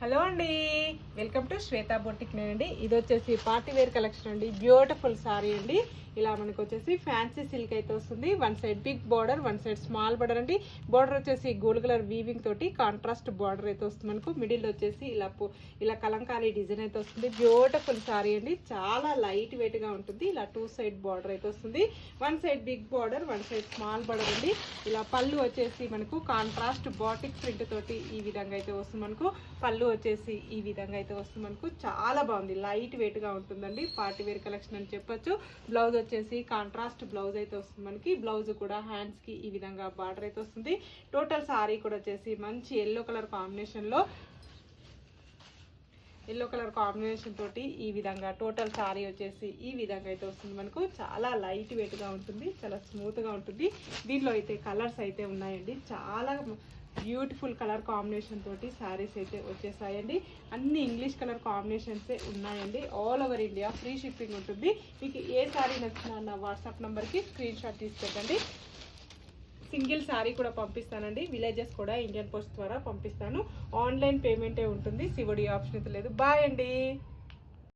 Hello అండి, welcome to Shweta boutique అండి. ఇది వచ్చేసి పార్టీ వేర్ కలెక్షన్ అండి. బ్యూటిఫుల్ సారీ అండి. ఇలా మనకు వచ్చేసి ఫ్యాన్సీ సిల్క్ అయితే వస్తుంది. One side big border, one side small border అండి. బార్డర్ వచ్చేసి గోల్డ్ కలర్ వీవింగ్ తోటి కాంట్రాస్ట్ బార్డర్ అయితే వస్తుంది. మనకు మిడిల్ వచ్చేసి ఇలా కలంకారీ డిజైన్ అయితే వస్తుంది. బ్యూటిఫుల్ సారీ అండి. చాలా లైట్ వెయిట్ గా ఉంటుంది. ఇలా టూ సైడ్ బార్డర్ అయితే వస్తుంది. One side big border, one side small border అండి. ఇలా పళ్ళు వచ్చేసి మనకు కాంట్రాస్ట్ బాటిక్ ప్రింట్ తోటి ఈ విధంగా అయితే వస్తుంది. మనకు పళ్ళు వచ్చేసి ఈ విధంగా అయితే వస్తుంది. మనకు చాలా బాగుంది, లైట్ వెయిట్ గా ఉంటుందండి. పార్టీ వేర్ కలెక్షన్ అని చెప్పొచ్చు. బ్లౌజ్ వచ్చేసి కాంట్రాస్ట్ బ్లౌజ్ అయితే వస్తుంది. మనకి బ్లౌజ్ కూడా హ్యాండ్స్ కి ఈ విధంగా బార్డర్ అయితే వస్తుంది. టోటల్ సారీ కూడా వచ్చేసి మంచి ఎల్లో కలర్ కాంబినేషన్ తోటి ఈ విధంగా టోటల్ సారీ వచ్చేసి ఈ విధంగా అయితే వస్తుంది. మనకు చాలా లైట్ వెయిట్ గా ఉంటుంది, చాలా స్మూత్ గా ఉంటుంది. దీంట్లో అయితే కలర్స్ అయితే ఉన్నాయండి. చాలా బ్యూటిఫుల్ కలర్ కాంబినేషన్ తోటి శారీస్ అయితే వచ్చేసాయండి. అన్ని ఇంగ్లీష్ కలర్ కాంబినేషన్స్ ఉన్నాయండి. All over India free shipping ఉంటుంది. మీకు ఏ శారీ నచ్చినా నా వాట్సాప్ నెంబర్కి స్క్రీన్ షాట్ తీసి పెట్టండి. సింగిల్ శారీ కూడా పంపిస్తానండి. విలేజెస్ కూడా ఇండియన్ పోస్ట్ ద్వారా పంపిస్తాను. ఆన్లైన్ పేమెంటే ఉంటుంది, సివడి ఆప్షన్ అయితే లేదు. బాయ్ అండి.